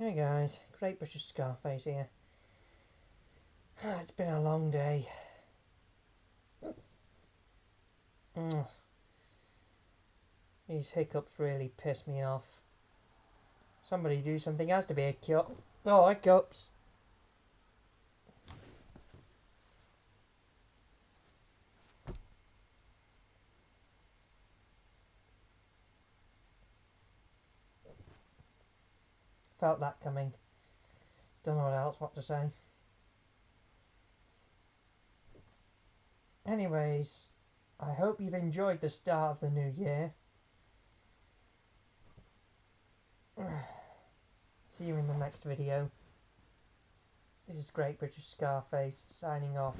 Hey guys, Great British Scarface here. It's been a long day. These hiccups really piss me off. Somebody do something, has to be a hiccup. Oh, hiccups! Felt that coming. Don't know what to say. Anyways, I hope you've enjoyed the start of the new year. See you in the next video. This is Great British Scarface signing off.